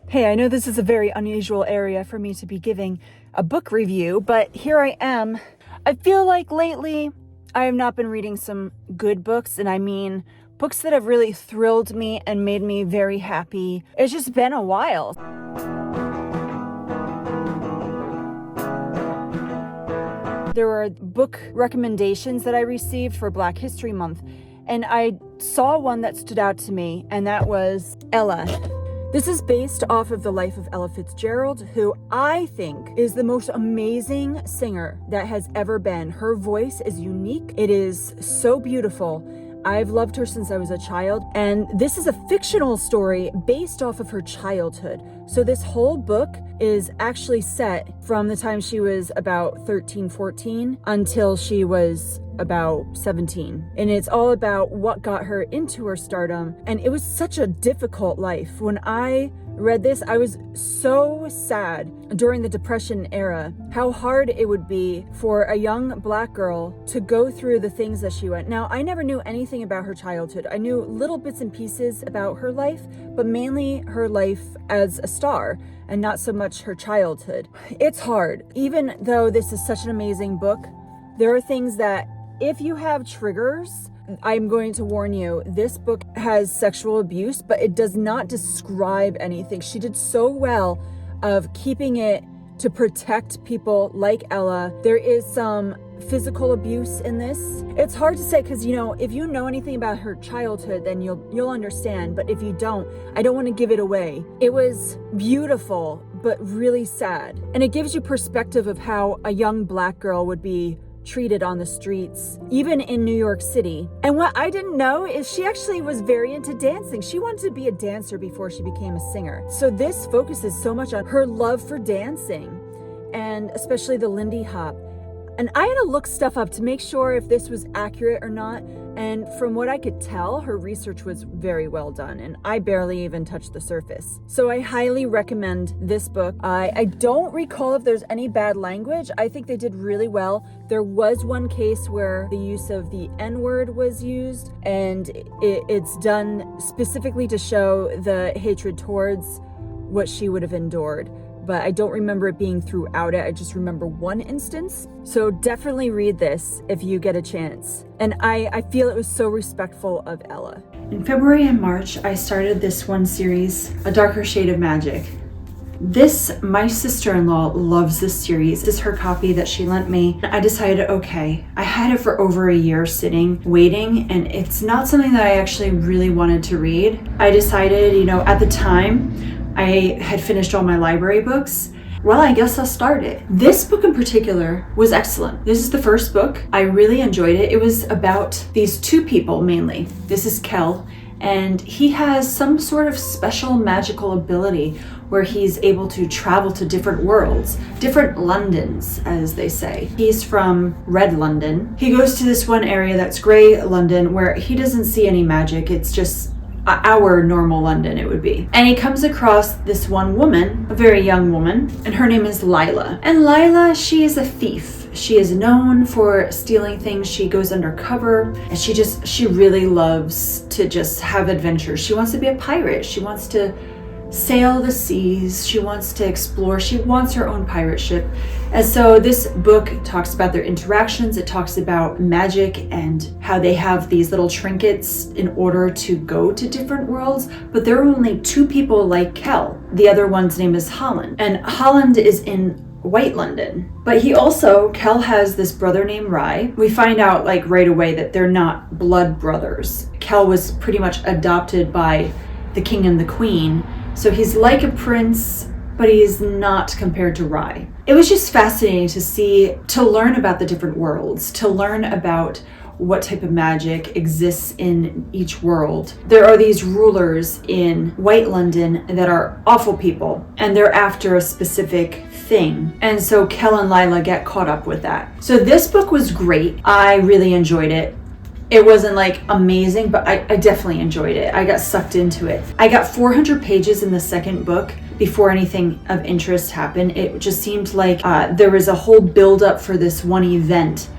Hey, I know this is a very unusual area for me to be giving a book review, but here I am. I feel like lately I have not been reading some good books, and I mean books that have really thrilled me and made me very happy. It's just been a while. There were book recommendations that I received for Black History Month, and I saw one that stood out to me, and that was Ella. This is based off of the life of Ella Fitzgerald, who I think is the most amazing singer that has ever been. Her voice is unique. It is so beautiful. I've loved her since I was a child, and this is a fictional story based off of her childhood. So this whole book is actually set from the time she was about 13, 14 until she was about 17. And it's all about what got her into her stardom. And it was such a difficult life. When I read this, I was so sad during the Depression era, how hard it would be for a young Black girl to go through the things that she went. Now, I never knew anything about her childhood. I knew little bits and pieces about her life, but mainly her life as a star and not so much her childhood. It's hard. Even though this is such an amazing book, there are things that if you have triggers, I'm going to warn you, this book has sexual abuse, but it does not describe anything. She did so well of keeping it to protect people like Ella. There is some physical abuse in this. It's hard to say because, if you know anything about her childhood, then you'll understand. But if you don't, I don't want to give it away. It was beautiful, but really sad. And it gives you perspective of how a young Black girl would be treated on the streets, even in New York City. And what I didn't know is she actually was very into dancing. She wanted to be a dancer before she became a singer. So this focuses so much on her love for dancing, and especially the Lindy Hop. And I had to look stuff up to make sure if this was accurate or not. And from what I could tell, her research was very well done, and I barely even touched the surface. So I highly recommend this book. I don't recall if there's any bad language. I think they did really well. There was one case where the use of the N-word was used, and it's done specifically to show the hatred towards what she would have endured. But I don't remember it being throughout it. I just remember one instance. So definitely read this if you get a chance. And I feel it was so respectful of Ella. In February and March, I started this one series, A Darker Shade of Magic. My sister-in-law loves this series. This is her copy that she lent me. I decided, okay, I had it for over a year sitting, waiting, and it's not something that I actually really wanted to read. I decided, at the time, I had finished all my library books. Well, I guess I'll start it. This book in particular was excellent. This is the first book. I really enjoyed it. It was about these two people mainly. This is Kel, and he has some sort of special magical ability where he's able to travel to different worlds, different Londons, as they say. He's from Red London. He goes to this one area that's Grey London where he doesn't see any magic. It's just our normal London, it would be. And he comes across this one woman, a very young woman, and her name is Lila. And Lila, she is a thief. She is known for stealing things. She goes undercover, and she really loves to just have adventures. She wants to be a pirate. She wants to sail the seas. She wants to explore. She wants her own pirate ship. And so this book talks about their interactions. It talks about magic and how they have these little trinkets in order to go to different worlds. But there are only two people like Kel. The other one's name is Holland. And Holland is in White London. But Kel has this brother named Rye. We find out right away that they're not blood brothers. Kel was pretty much adopted by the king and the queen. So he's like a prince, but he's not compared to Rye. It was just fascinating to learn about the different worlds, to learn about what type of magic exists in each world. There are these rulers in White London that are awful people, and they're after a specific thing. And so Kel and Lila get caught up with that. So this book was great. I really enjoyed it. It wasn't amazing, but I definitely enjoyed it. I got sucked into it. I got 400 pages in the second book before anything of interest happened. It just seemed like there was a whole build up for this one event,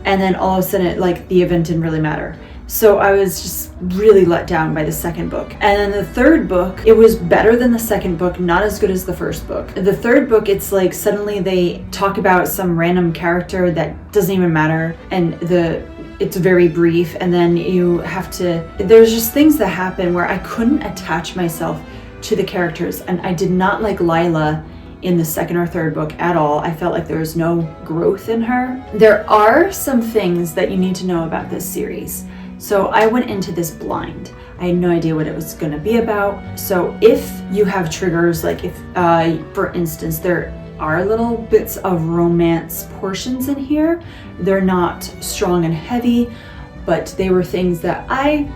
and then all of a sudden the event didn't really matter. So I was just really let down by the second book. And then the third book, it was better than the second book, not as good as the first book. The third book, it's like suddenly they talk about some random character that doesn't even matter, and it's very brief, and then there's just things that happen where I couldn't attach myself to the characters, and I did not like Lila in the second or third book at all. I felt like there was no growth in her. There are some things that you need to know about this series. So I went into this blind. I had no idea what it was going to be about. So if you have triggers, like if, for instance, there are little bits of romance portions in here, they're not strong and heavy, but they were things that I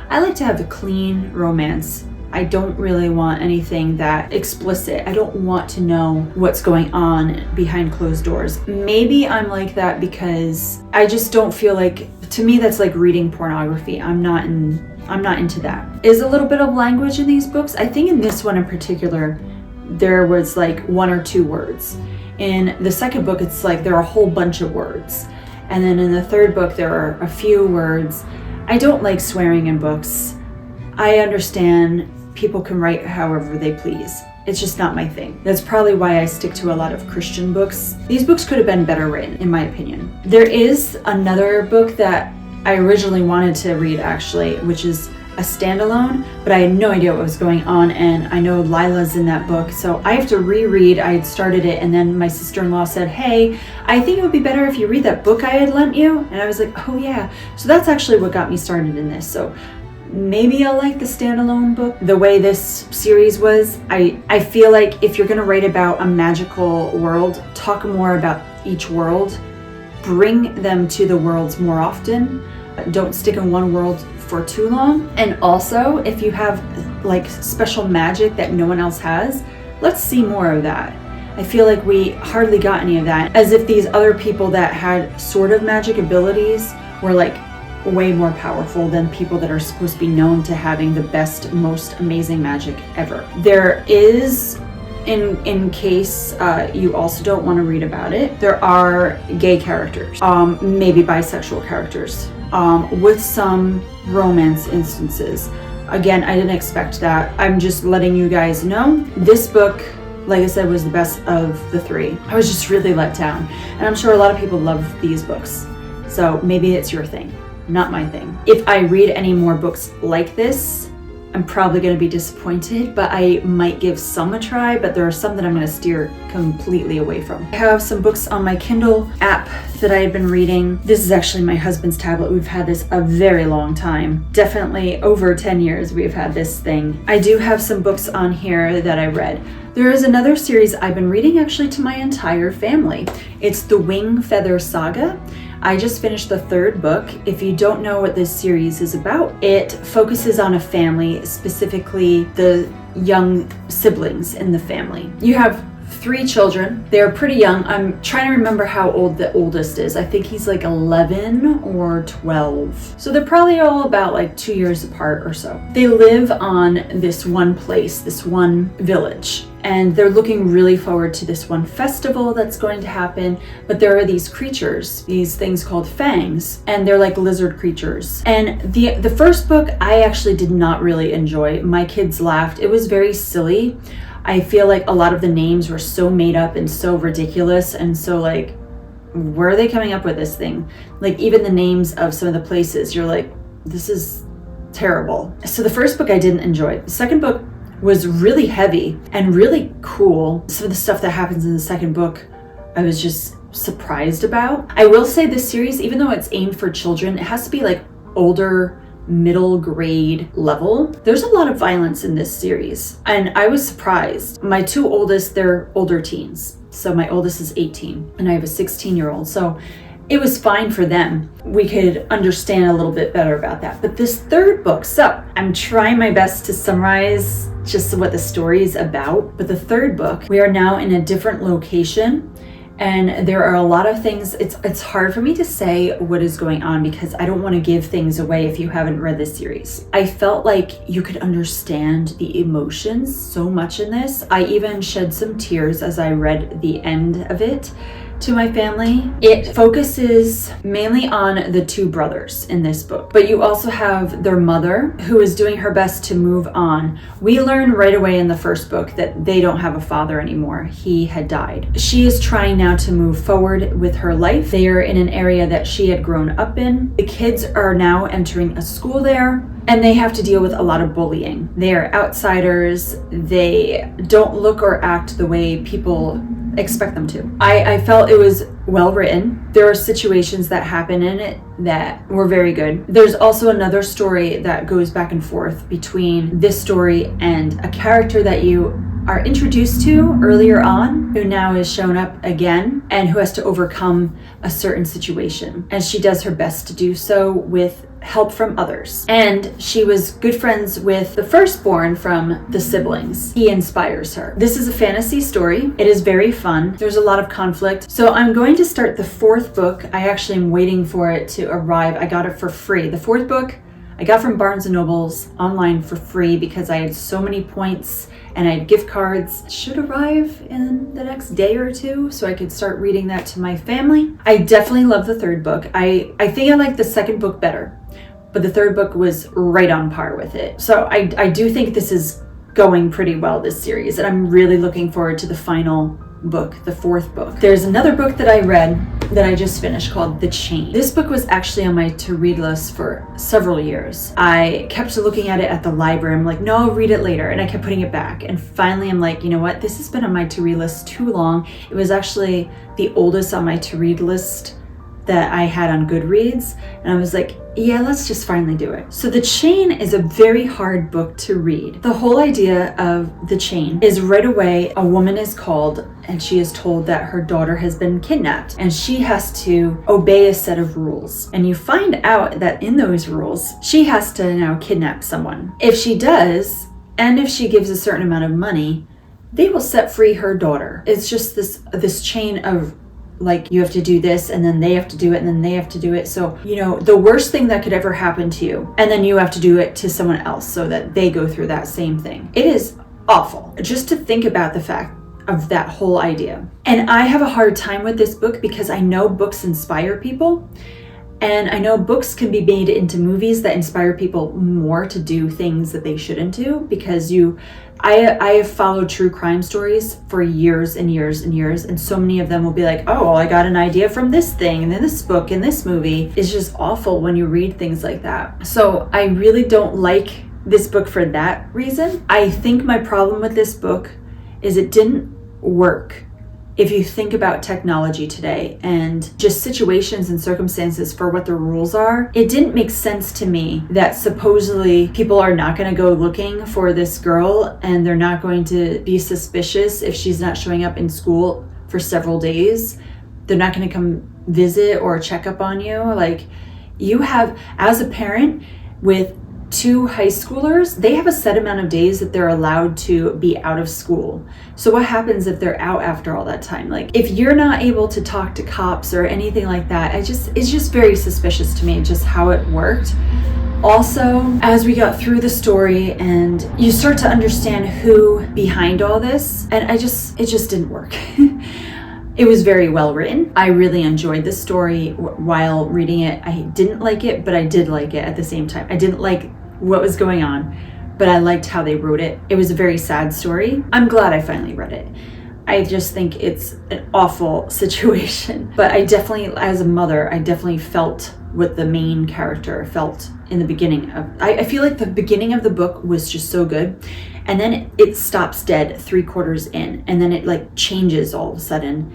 like to have a clean romance. I don't really want anything that explicit. I don't want to know what's going on behind closed doors. Maybe I'm like that because I just don't feel like, to me, that's like reading pornography. I'm not into that. Is a little bit of language in these books. I think in this one in particular, there was like one or two words. In the second book, it's like there are a whole bunch of words. And then in the third book, there are a few words. I don't like swearing in books. I understand people can write however they please. It's just not my thing. That's probably why I stick to a lot of Christian books. These books could have been better written, in my opinion. There is another book that I originally wanted to read, actually, which is a standalone, but I had no idea what was going on, and I know Lila's in that book, so I have to reread. I had started it, and then my sister-in-law said, hey, I think it would be better if you read that book I had lent you, and I was like, oh yeah. So that's actually what got me started in this. So maybe I'll like the standalone book. The way this series was, I feel like if you're gonna write about a magical world, talk more about each world, bring them to the worlds more often. Don't stick in one world for too long. And also, if you have like special magic that no one else has, let's see more of that. I feel like we hardly got any of that, as if these other people that had sort of magic abilities were like way more powerful than people that are supposed to be known to having the best, most amazing magic ever. There is, in case you also don't want to read about it, there are gay characters, maybe bisexual characters, with some romance instances. Again, I didn't expect that. I'm just letting you guys know. This book, like I said, was the best of the three. I was just really let down. And I'm sure a lot of people love these books. So maybe it's your thing, not my thing. If I read any more books like this, I'm probably going to be disappointed, but I might give some a try, but there are some that I'm going to steer completely away from. I have some books on my Kindle app that I had been reading. This is actually my husband's tablet. We've had this a very long time. Definitely over 10 years we've had this thing. I do have some books on here that I read. There is another series I've been reading actually to my entire family. It's the Wing Feather Saga. I just finished the third book. If you don't know what this series is about, it focuses on a family, specifically the young siblings in the family. You have 3 children. They're pretty young. I'm trying to remember how old the oldest is. I think he's like 11 or 12. So they're probably all about like 2 years apart or so. They live on this one place, this one village, and they're looking really forward to this one festival that's going to happen. But there are these creatures, these things called fangs, and they're like lizard creatures. And the first book I actually did not really enjoy. My kids laughed. It was very silly. I feel like a lot of the names were so made up and so ridiculous, and so like, where are they coming up with this thing? Like even the names of some of the places, you're like, this is terrible. So the first book I didn't enjoy. The second book was really heavy and really cool. Some of the stuff that happens in the second book, I was just surprised about. I will say this series, even though it's aimed for children, it has to be like older, middle grade level. There's a lot of violence in this series, and I was surprised. My 2 oldest, they're older teens. So my oldest is 18 and I have a 16-year-old. So it was fine for them. We could understand a little bit better about that. But this third book, so I'm trying my best to summarize just what the story is about. But the third book, we are now in a different location, and there are a lot of things. It's hard for me to say what is going on because I don't want to give things away if you haven't read this series. I felt like you could understand the emotions so much in this. I even shed some tears as I read the end of it to my family. It focuses mainly on the two brothers in this book, but you also have their mother who is doing her best to move on. We learn right away in the first book that they don't have a father anymore. He had died. She is trying now to move forward with her life. They are in an area that she had grown up in. The kids are now entering a school there, and they have to deal with a lot of bullying. They are outsiders. They don't look or act the way people expect them to. I felt it was well written. There are situations that happen in it that were very good. There's also another story that goes back and forth between this story and a character that you are introduced to earlier on, who now is shown up again and who has to overcome a certain situation. And she does her best to do so with help from others. And she was good friends with the firstborn from the siblings. He inspires her. This is a fantasy story. It is very fun. There's a lot of conflict. So I'm going to start the fourth book. I actually am waiting for it to arrive. I got it for free. The fourth book I got from Barnes & Noble's online for free because I had so many points and I had gift cards. It should arrive in the next day or two so I could start reading that to my family. I definitely love the third book. I think I like the second book better, but the third book was right on par with it. So I do think this is going pretty well, this series, and I'm really looking forward to the final book, the fourth book. There's another book that I read that I just finished called The Chain. This book was actually on my to-read list for several years. I kept looking at it at the library. I'm like, no, I'll read it later. And I kept putting it back. And finally, I'm like, you know what? This has been on my to-read list too long. It was actually the oldest on my to-read list that I had on Goodreads. And I was like, yeah, let's just finally do it. So The Chain is a very hard book to read. The whole idea of The Chain is right away a woman is called and she is told that her daughter has been kidnapped and she has to obey a set of rules. And you find out that in those rules, she has to now kidnap someone. If she does, and if she gives a certain amount of money, they will set free her daughter. It's just this chain of, like, you have to do this and then they have to do it and then they have to do it. So, you know, the worst thing that could ever happen to you, and then you have to do it to someone else so that they go through that same thing. It is awful just to think about the fact of that whole idea. And I have a hard time with this book because I know books inspire people. And I know books can be made into movies that inspire people more to do things that they shouldn't do, because I have followed true crime stories for years and years and years, and so many of them will be like, oh, well, I got an idea from this thing and then this book and this movie. It's just awful when you read things like that. So I really don't like this book for that reason. I think my problem with this book is it didn't work. If you think about technology today and just situations and circumstances for what the rules are, it didn't make sense to me that supposedly people are not going to go looking for this girl and they're not going to be suspicious if she's not showing up in school for several days. They're not going to come visit or check up on you. Like, you have, as a parent with 2 high schoolers, they have a set amount of days that they're allowed to be out of school. So what happens if they're out after all that time? Like, if you're not able to talk to cops or anything like that, it's just very suspicious to me, just how it worked. Also, as we got through the story and you start to understand who behind all this, and it just didn't work. It was very well written. I really enjoyed the story while reading it. I didn't like it, but I did like it at the same time. I didn't like what was going on, but I liked how they wrote it. It was a very sad story. I'm glad I finally read it. I just think it's an awful situation. But I definitely, as a mother, I definitely felt what the main character felt in the beginning of, I feel like the beginning of the book was just so good. And then it stops dead 3/4 in, and then it like changes all of a sudden.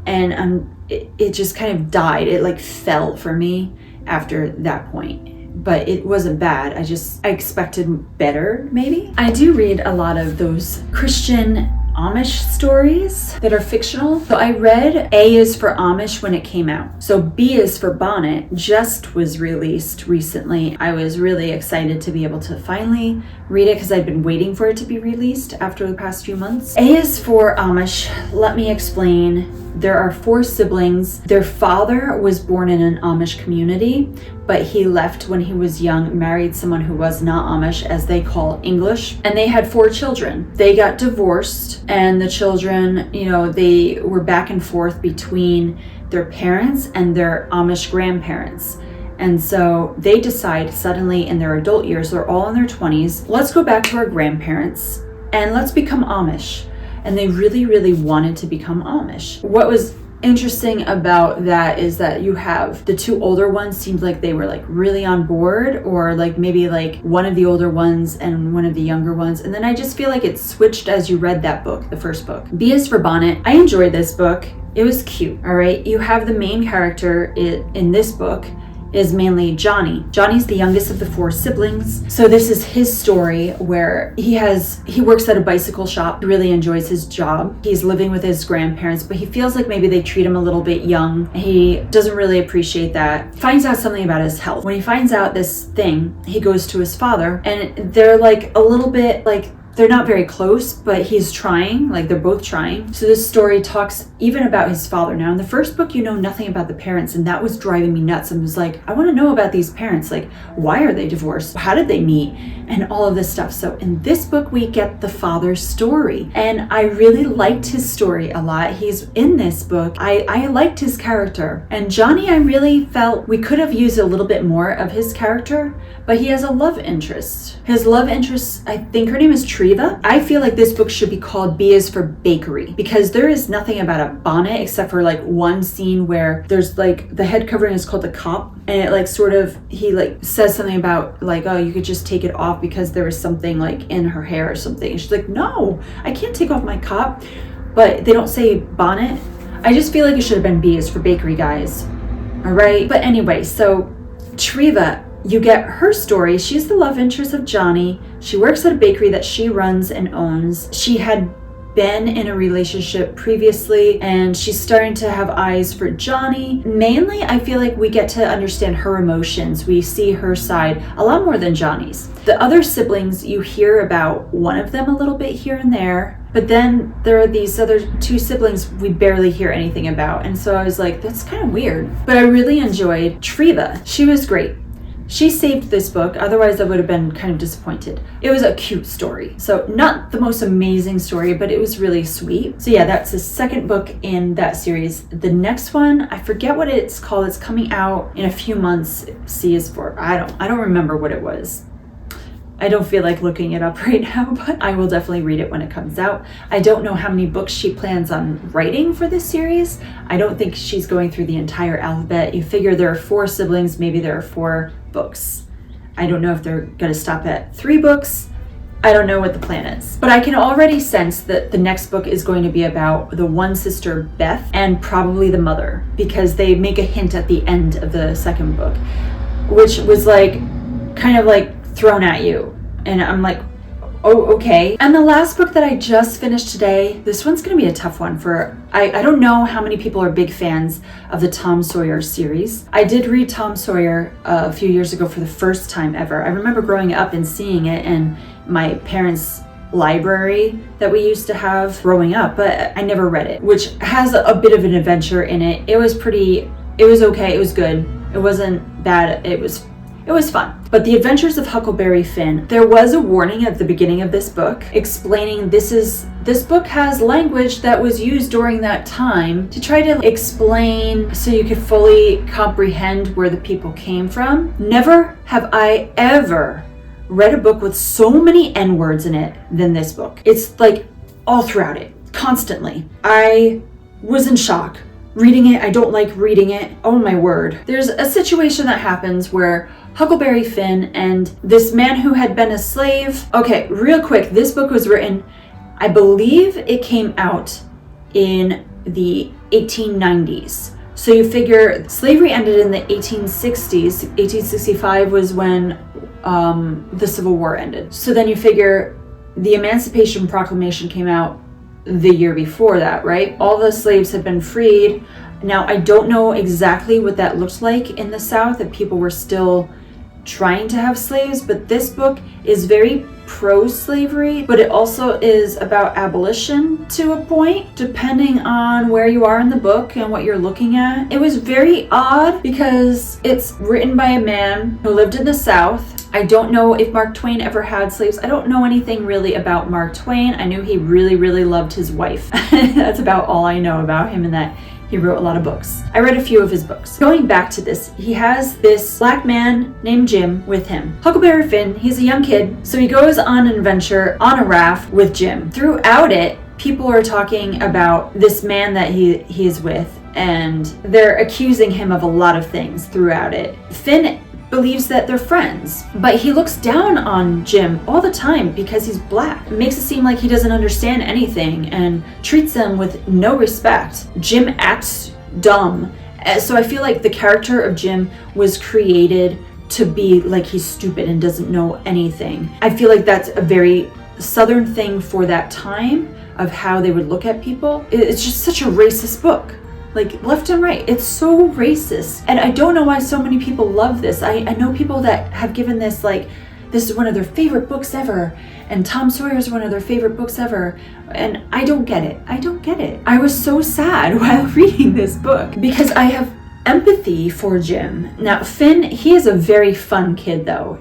And it just kind of died. It like fell for me after that point, but it wasn't bad. I expected better, maybe. I do read a lot of those Christian Amish stories that are fictional. So I read A is for Amish when it came out. So B is for Bonnet just was released recently. I was really excited to be able to finally read it because I'd been waiting for it to be released after the past few months. A is for Amish. Let me explain. There are 4 siblings. Their father was born in an Amish community but he left when he was young, married someone who was not Amish, as they call English, and they had 4 children. They got divorced, and the children, they were back and forth between their parents and their Amish grandparents. And so they decide suddenly in their adult years, they're all in their 20s, let's go back to our grandparents and let's become Amish. And they really, really wanted to become Amish. What was interesting about that is that you have the 2 older ones seemed like they were like really on board, or like maybe like one of the older ones and one of the younger ones. And then I just feel like it switched as you read that book, the first book. B is for Bonnet. I enjoyed this book. It was cute, all right? You have the main character in this book is mainly Johnny. Johnny's the youngest of the 4 siblings. So this is his story where he works at a bicycle shop. He really enjoys his job. He's living with his grandparents, but he feels like maybe they treat him a little bit young. He doesn't really appreciate that. Finds out something about his health. When he finds out this thing, he goes to his father, and they're like a little bit like, they're not very close, but he's trying, like they're both trying. So this story talks even about his father. Now in the first book, you know nothing about the parents, and that was driving me nuts. I was like, I want to know about these parents. Like, why are they divorced? How did they meet? And all of this stuff. So in this book, we get the father's story. And I really liked his story a lot. He's in this book. I liked his character. And Johnny, I really felt we could have used a little bit more of his character, but he has a love interest. His love interest, I think her name is Treva. I feel like this book should be called B is for Bakery, because there is nothing about a bonnet except for like one scene where there's like the head covering is called the cop, and it like sort of, he like says something about like, oh, you could just take it off because there was something like in her hair or something. And she's like, no, I can't take off my cop. But they don't say bonnet. I just feel like it should have been B is for Bakery, guys. All right. But anyway, so Treva, you get her story. She's the love interest of Johnny. She works at a bakery that she runs and owns. She had been in a relationship previously, and she's starting to have eyes for Johnny. Mainly, I feel like we get to understand her emotions. We see her side a lot more than Johnny's. The other siblings, you hear about one of them a little bit here and there, but then there are these other 2 siblings we barely hear anything about. And so I was like, that's kind of weird. But I really enjoyed Treva. She was great. She saved this book, otherwise I would have been kind of disappointed. It was a cute story. So not the most amazing story, but it was really sweet. So yeah, that's the second book in that series. The next one, I forget what it's called. It's coming out in a few months. C is for, I don't remember what it was. I don't feel like looking it up right now, but I will definitely read it when it comes out. I don't know how many books she plans on writing for this series. I don't think she's going through the entire alphabet. You figure there are 4 siblings, maybe there are 4 books. I don't know if they're going to stop at 3 books. I don't know what the plan is. But I can already sense that the next book is going to be about the one sister, Beth, and probably the mother, because they make a hint at the end of the second book, which was like, kind of like thrown at you. And I'm like, oh, okay. And the last book that I just finished today, this one's going to be a tough one for, I don't know how many people are big fans of the Tom Sawyer series. I did read Tom Sawyer a few years ago for the first time ever. I remember growing up and seeing it in my parents' library that we used to have growing up, but I never read it, which has a bit of an adventure in it. It was okay, it was good. It wasn't bad, it was fun. But The Adventures of Huckleberry Finn, there was a warning at the beginning of this book explaining this book has language that was used during that time to try to explain so you could fully comprehend where the people came from. Never have I ever read a book with so many N-words in it than this book. It's like all throughout it, constantly. I was in shock reading it. I don't like reading it. Oh my word. There's a situation that happens where Huckleberry Finn and this man who had been a slave. Okay, real quick, this book was written, I believe it came out in the 1890s. So you figure slavery ended in the 1860s. 1865 was when the Civil War ended. So then you figure the Emancipation Proclamation came out the year before that, right? All the slaves had been freed. Now, I don't know exactly what that looked like in the South, if people were still trying to have slaves, but this book is very pro-slavery, but it also is about abolition to a point, depending on where you are in the book and what you're looking at. It was very odd because it's written by a man who lived in the South. I don't know if Mark Twain ever had slaves. I don't know anything really about Mark Twain. I knew he really, really loved his wife. That's about all I know about him, and that he wrote a lot of books. I read a few of his books. Going back to this, he has this black man named Jim with him. Huckleberry Finn, he's a young kid, so he goes on an adventure on a raft with Jim. Throughout it, people are talking about this man that he is with, and they're accusing him of a lot of things throughout it. Finn believes that they're friends, but he looks down on Jim all the time because he's black. It makes it seem like he doesn't understand anything and treats them with no respect. Jim acts dumb. So I feel like the character of Jim was created to be like he's stupid and doesn't know anything. I feel like that's a very Southern thing for that time of how they would look at people. It's just such a racist book. Like left and right, it's so racist. And I don't know why so many people love this. I know people that have given this like, this is one of their favorite books ever, and Tom Sawyer is one of their favorite books ever, and I don't get it. I don't get it. I was so sad while reading this book because I have empathy for Jim. Now Finn, he is a very fun kid though.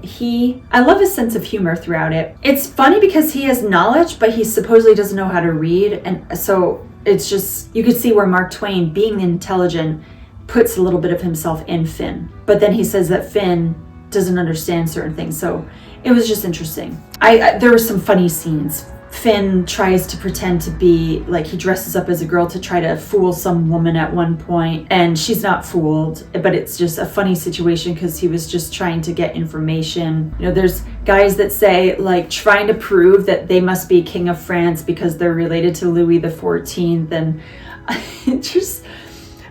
I love his sense of humor throughout it. It's funny because he has knowledge, but he supposedly doesn't know how to read, and so it's just, you could see where Mark Twain, being intelligent, puts a little bit of himself in Finn. But then he says that Finn doesn't understand certain things. So it was just interesting. There were some funny scenes. Finn tries to pretend to be, like he dresses up as a girl to try to fool some woman at one point, and she's not fooled, but it's just a funny situation because he was just trying to get information. You know, there's guys that say like trying to prove that they must be King of France because they're related to Louis XIV, and just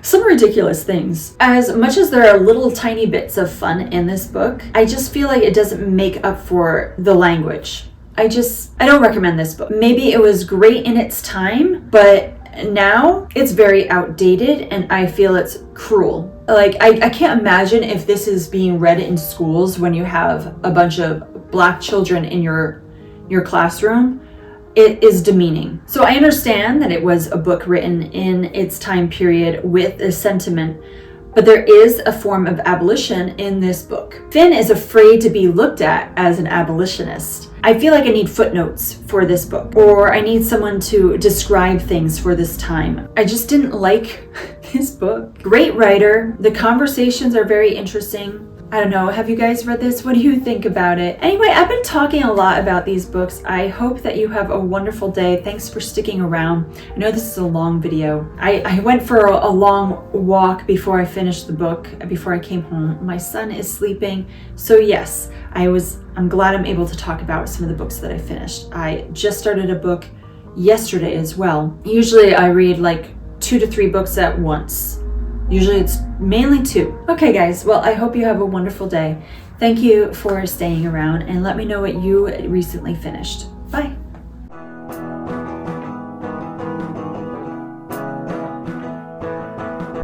some ridiculous things. As much as there are little tiny bits of fun in this book, I just feel like it doesn't make up for the language. I don't recommend this book. Maybe it was great in its time, but now it's very outdated and I feel it's cruel. Like, I can't imagine if this is being read in schools when you have a bunch of black children in your classroom. It is demeaning. So I understand that it was a book written in its time period with a sentiment, but there is a form of abolition in this book. Finn is afraid to be looked at as an abolitionist. I feel like I need footnotes for this book, or I need someone to describe things for this time. I just didn't like this book. Great writer. The conversations are very interesting. I don't know, have you guys read this? What do you think about it? Anyway, I've been talking a lot about these books. I hope that you have a wonderful day. Thanks for sticking around. I know this is a long video. I went for a long walk before I finished the book, before I came home. My son is sleeping. So yes, I'm glad I'm able to talk about some of the books that I finished. I just started a book yesterday as well. Usually I read like 2 to 3 books at once. Usually it's mainly 2. Okay guys, well I hope you have a wonderful day. Thank you for staying around and let me know what you recently finished. Bye.